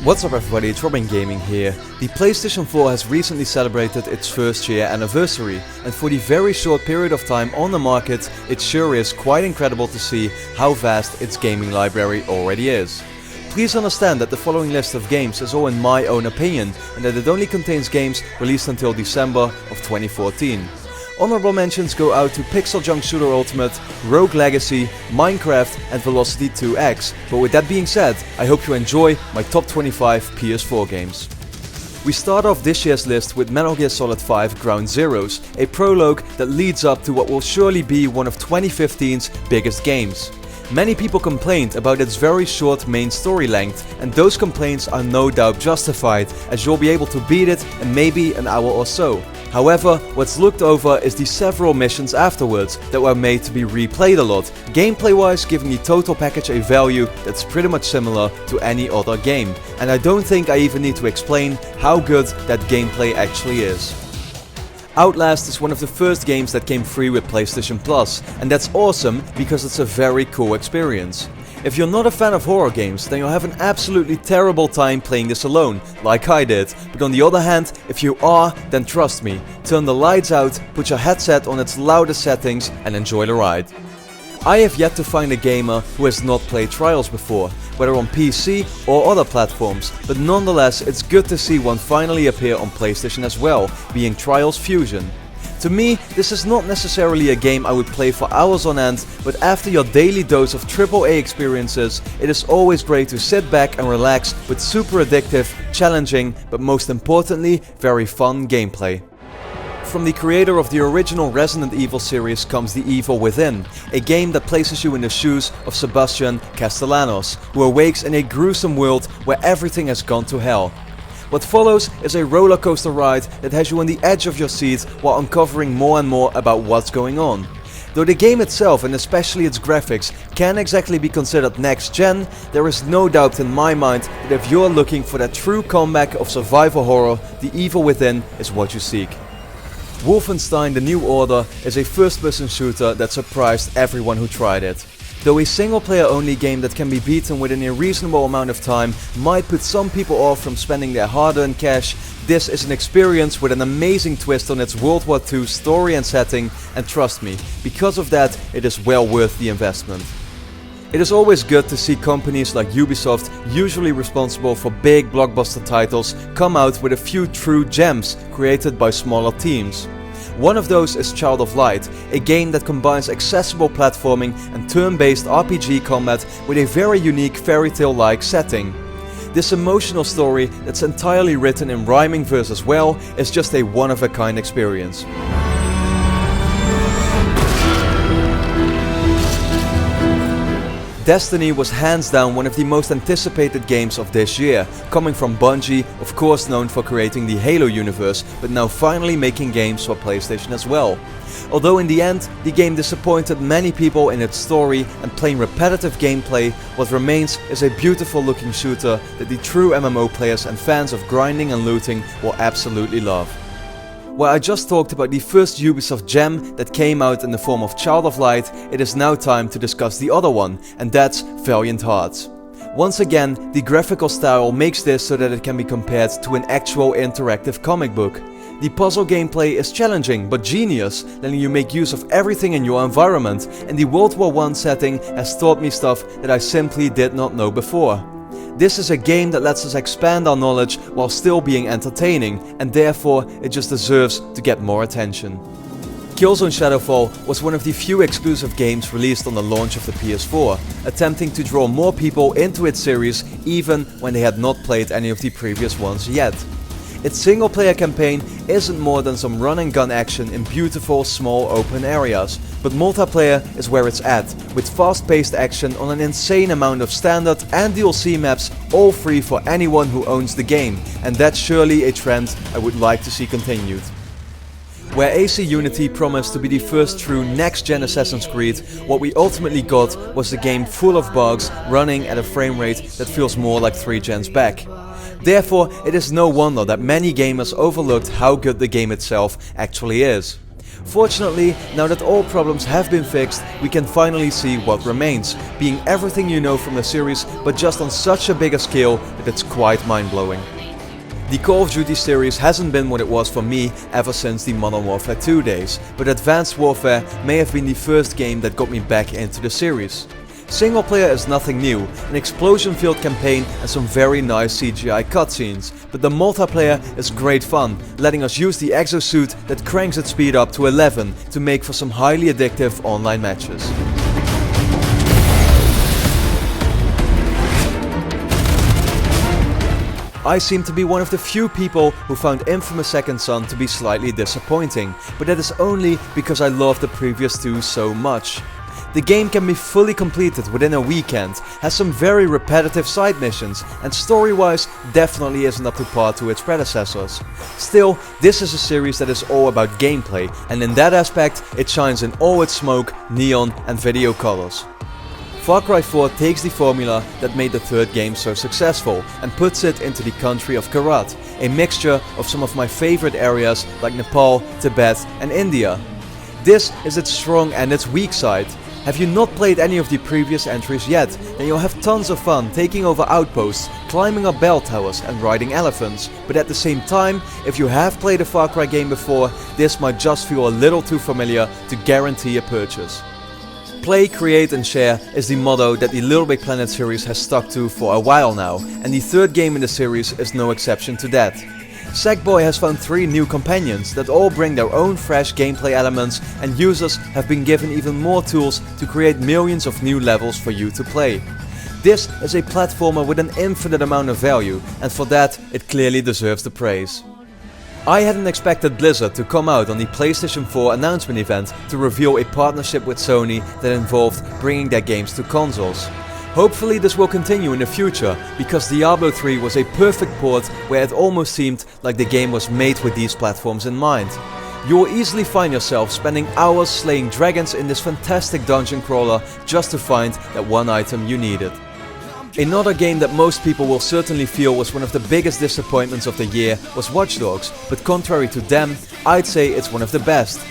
What's up everybody, it's Robin Gaming here. The PlayStation 4 has recently celebrated its first year anniversary, and for the very short period of time on the market, it sure is quite incredible to see how vast its gaming library already is. Please understand that the following list of games is all in my own opinion, and that it only contains games released until December of 2014. Honorable mentions go out to Pixel Junk Shooter Ultimate, Rogue Legacy, Minecraft and Velocity 2X, but with that being said, I hope you enjoy my top 25 PS4 games. We start off this year's list with Metal Gear Solid 5 Ground Zeroes, a prologue that leads up to what will surely be one of 2015's biggest games. Many people complained about its very short main story length, and those complaints are no doubt justified, as you'll be able to beat it in maybe an hour or so. However, what's looked over is the several missions afterwards that were made to be replayed a lot, gameplay wise giving the total package a value that's pretty much similar to any other game, and I don't think I even need to explain how good that gameplay actually is. Outlast is one of the first games that came free with PlayStation Plus, and that's awesome because it's a very cool experience. If you're not a fan of horror games, then you'll have an absolutely terrible time playing this alone, like I did, but on the other hand, if you are, then trust me, turn the lights out, put your headset on its loudest settings and enjoy the ride. I have yet to find a gamer who has not played Trials before, whether on PC or other platforms, but nonetheless it's good to see one finally appear on PlayStation as well, being Trials Fusion. To me, this is not necessarily a game I would play for hours on end, but after your daily dose of AAA experiences, it is always great to sit back and relax with super addictive, challenging, but most importantly, very fun gameplay. From the creator of the original Resident Evil series comes The Evil Within, a game that places you in the shoes of Sebastian Castellanos, who awakes in a gruesome world where everything has gone to hell. What follows is a roller coaster ride that has you on the edge of your seat while uncovering more and more about what's going on. Though the game itself, and especially its graphics, can't exactly be considered next gen, there is no doubt in my mind that if you're looking for that true comeback of survival horror, The Evil Within is what you seek. Wolfenstein: The New Order is a first-person shooter that surprised everyone who tried it. Though a single-player only game that can be beaten within a reasonable amount of time might put some people off from spending their hard-earned cash, this is an experience with an amazing twist on its World War II story and setting, and trust me, because of that it is well worth the investment. It is always good to see companies like Ubisoft, usually responsible for big blockbuster titles, come out with a few true gems created by smaller teams. One of those is Child of Light, a game that combines accessible platforming and turn-based RPG combat with a very unique fairy tale-like setting. This emotional story that's entirely written in rhyming verse as well is just a one-of-a-kind experience. Destiny was hands down one of the most anticipated games of this year, coming from Bungie, of course known for creating the Halo universe, but now finally making games for PlayStation as well. Although in the end, the game disappointed many people in its story and plain repetitive gameplay, what remains is a beautiful looking shooter that the true MMO players and fans of grinding and looting will absolutely love. While I just talked about the first Ubisoft gem that came out in the form of Child of Light, it is now time to discuss the other one, and that's Valiant Hearts. Once again, the graphical style makes this so that it can be compared to an actual interactive comic book. The puzzle gameplay is challenging but genius, letting you make use of everything in your environment, and the World War I setting has taught me stuff that I simply did not know before. This is a game that lets us expand our knowledge while still being entertaining, and therefore it just deserves to get more attention. Killzone Shadowfall was one of the few exclusive games released on the launch of the PS4, attempting to draw more people into its series even when they had not played any of the previous ones yet. Its single-player campaign isn't more than some run-and-gun action in beautiful, small, open areas, but multiplayer is where it's at, with fast-paced action on an insane amount of standard and DLC maps, all free for anyone who owns the game, and that's surely a trend I would like to see continued. Where AC Unity promised to be the first true next-gen Assassin's Creed, what we ultimately got was a game full of bugs running at a frame rate that feels more like 3 gens back. Therefore, it is no wonder that many gamers overlooked how good the game itself actually is. Fortunately, now that all problems have been fixed, we can finally see what remains, being everything you know from the series, but just on such a bigger scale that it's quite mind-blowing. The Call of Duty series hasn't been what it was for me ever since the Modern Warfare 2 days, but Advanced Warfare may have been the first game that got me back into the series. Single player is nothing new, an explosion-filled campaign and some very nice CGI cutscenes, but the multiplayer is great fun, letting us use the exosuit that cranks its speed up to 11 to make for some highly addictive online matches. I seem to be one of the few people who found Infamous Second Son to be slightly disappointing, but that is only because I loved the previous two so much. The game can be fully completed within a weekend, has some very repetitive side missions, and story-wise definitely isn't up to par to its predecessors. Still, this is a series that is all about gameplay, and in that aspect it shines in all its smoke, neon and video colors. Far Cry 4 takes the formula that made the third game so successful and puts it into the country of Karat, a mixture of some of my favorite areas like Nepal, Tibet and India. This is its strong and its weak side. Have you not played any of the previous entries yet, then you'll have tons of fun taking over outposts, climbing up bell towers and riding elephants. But at the same time, if you have played a Far Cry game before, this might just feel a little too familiar to guarantee a purchase. Play, create and share is the motto that the Little Big Planet series has stuck to for a while now, and the third game in the series is no exception to that. Sackboy has found 3 new companions that all bring their own fresh gameplay elements, and users have been given even more tools to create millions of new levels for you to play. This is a platformer with an infinite amount of value, and for that it clearly deserves the praise. I hadn't expected Blizzard to come out on the PlayStation 4 announcement event to reveal a partnership with Sony that involved bringing their games to consoles. Hopefully this will continue in the future, because Diablo 3 was a perfect port where it almost seemed like the game was made with these platforms in mind. You will easily find yourself spending hours slaying dragons in this fantastic dungeon crawler just to find that one item you needed. Another game that most people will certainly feel was one of the biggest disappointments of the year was Watch Dogs, but contrary to them, I'd say it's one of the best.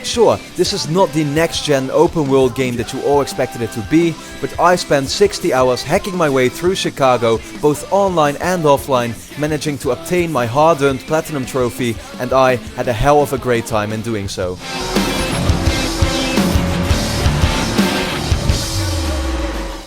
Sure, this is not the next-gen open-world game that you all expected it to be, but I spent 60 hours hacking my way through Chicago, both online and offline, managing to obtain my hard-earned Platinum trophy, and I had a hell of a great time in doing so.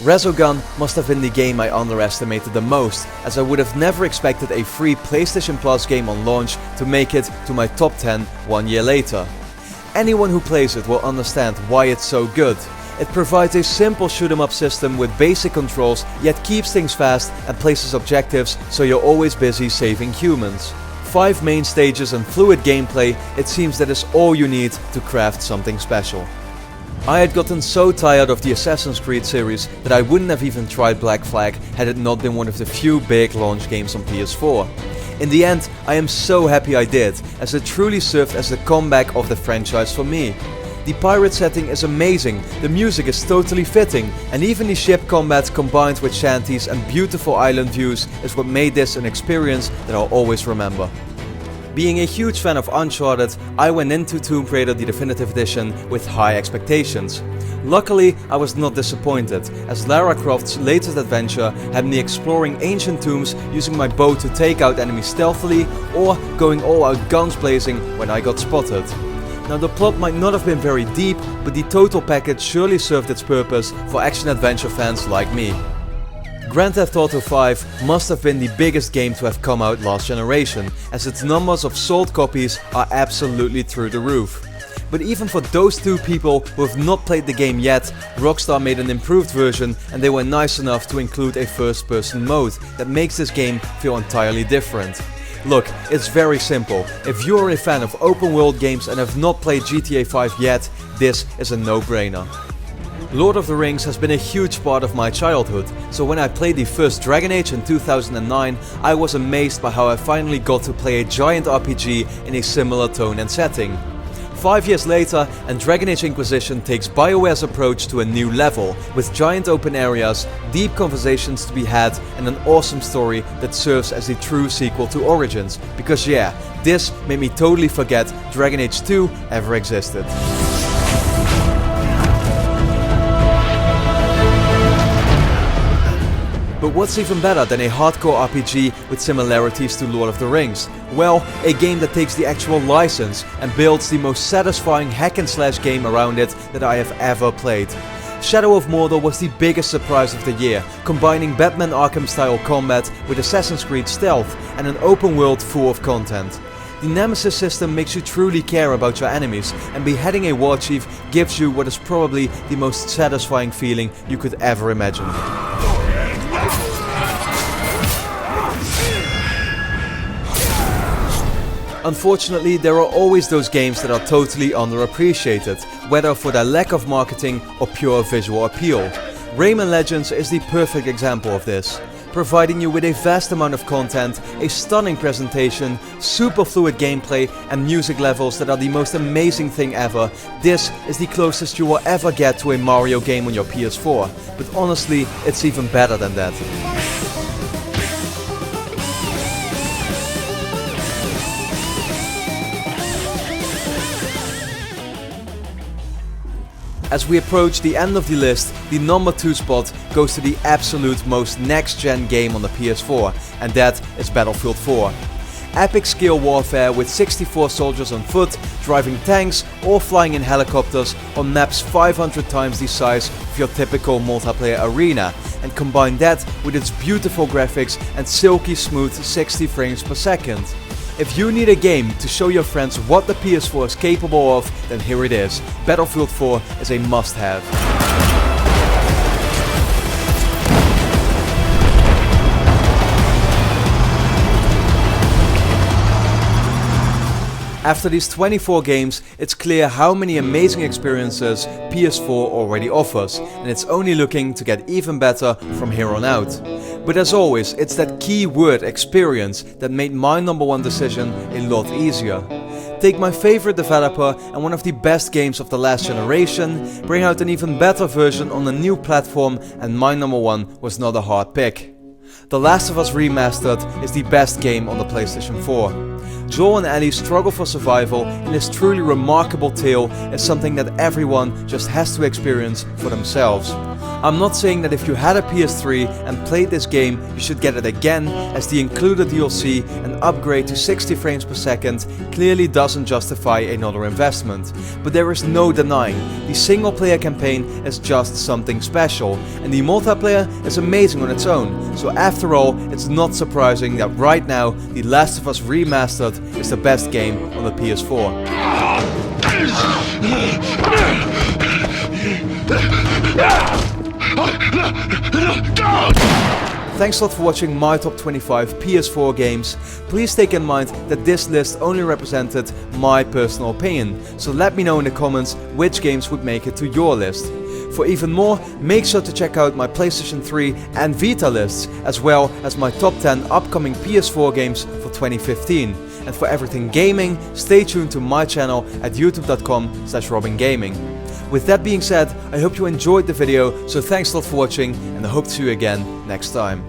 Resogun must have been the game I underestimated the most, as I would have never expected a free PlayStation Plus game on launch to make it to my top 10 1 year later. Anyone who plays it will understand why it's so good. It provides a simple shoot 'em up system with basic controls, yet keeps things fast and places objectives so you're always busy saving humans. 5 main stages and fluid gameplay, it seems that is all you need to craft something special. I had gotten so tired of the Assassin's Creed series that I wouldn't have even tried Black Flag had it not been one of the few big launch games on PS4. In the end, I am so happy I did, as it truly served as the comeback of the franchise for me. The pirate setting is amazing, the music is totally fitting, and even the ship combat combined with shanties and beautiful island views is what made this an experience that I'll always remember. Being a huge fan of Uncharted, I went into Tomb Raider the Definitive Edition with high expectations. Luckily, I was not disappointed, as Lara Croft's latest adventure had me exploring ancient tombs using my bow to take out enemies stealthily, or going all out guns blazing when I got spotted. Now the plot might not have been very deep, but the total package surely served its purpose for action-adventure fans like me. Grand Theft Auto 5 must have been the biggest game to have come out last generation, as its numbers of sold copies are absolutely through the roof. But even for those 2 people who have not played the game yet, Rockstar made an improved version, and they were nice enough to include a first-person mode that makes this game feel entirely different. Look, it's very simple. If you are a fan of open world games and have not played GTA 5 yet, this is a no-brainer. Lord of the Rings has been a huge part of my childhood, so when I played the first Dragon Age in 2009, I was amazed by how I finally got to play a giant RPG in a similar tone and setting. 5 years later, and Dragon Age Inquisition takes BioWare's approach to a new level, with giant open areas, deep conversations to be had, and an awesome story that serves as a true sequel to Origins, because yeah, this made me totally forget Dragon Age 2 ever existed. But what's even better than a hardcore RPG with similarities to Lord of the Rings? Well, a game that takes the actual license and builds the most satisfying hack and slash game around it that I have ever played. Shadow of Mordor was the biggest surprise of the year, combining Batman Arkham style combat with Assassin's Creed stealth and an open world full of content. The Nemesis system makes you truly care about your enemies, and beheading a war chief gives you what is probably the most satisfying feeling you could ever imagine. Unfortunately, there are always those games that are totally underappreciated, whether for their lack of marketing or pure visual appeal. Rayman Legends is the perfect example of this. Providing you with a vast amount of content, a stunning presentation, super fluid gameplay and music levels that are the most amazing thing ever, this is the closest you will ever get to a Mario game on your PS4. But honestly, it's even better than that. As we approach the end of the list, the number 2 spot goes to the absolute most next-gen game on the PS4, and that is Battlefield 4. Epic scale warfare with 64 soldiers on foot, driving tanks or flying in helicopters on maps 500 times the size of your typical multiplayer arena, and combine that with its beautiful graphics and silky smooth 60 frames per second. If you need a game to show your friends what the PS4 is capable of, then here it is. Battlefield 4 is a must-have. After these 24 games, it's clear how many amazing experiences PS4 already offers, and it's only looking to get even better from here on out. But as always, it's that key word, experience, that made my number 1 decision a lot easier. Take my favorite developer and one of the best games of the last generation, bring out an even better version on a new platform, and my number 1 was not a hard pick. The Last of Us Remastered is the best game on the PlayStation 4. Joel and Ellie struggle for survival, and this truly remarkable tale is something that everyone just has to experience for themselves. I'm not saying that if you had a PS3 and played this game, you should get it again, as the included DLC and upgrade to 60 frames per second clearly doesn't justify another investment. But there is no denying, the single player campaign is just something special, and the multiplayer is amazing on its own. So after all, it's not surprising that right now, The Last of Us Remastered is the best game on the PS4. Thanks a lot for watching my top 25 PS4 games. Please take in mind that this list only represented my personal opinion, so let me know in the comments which games would make it to your list. For even more, make sure to check out my PlayStation 3 and Vita lists, as well as my top 10 upcoming PS4 games for 2015. And for everything gaming, stay tuned to my channel at youtube.com/robingaming. With that being said, I hope you enjoyed the video, so thanks a lot for watching, and I hope to see you again next time.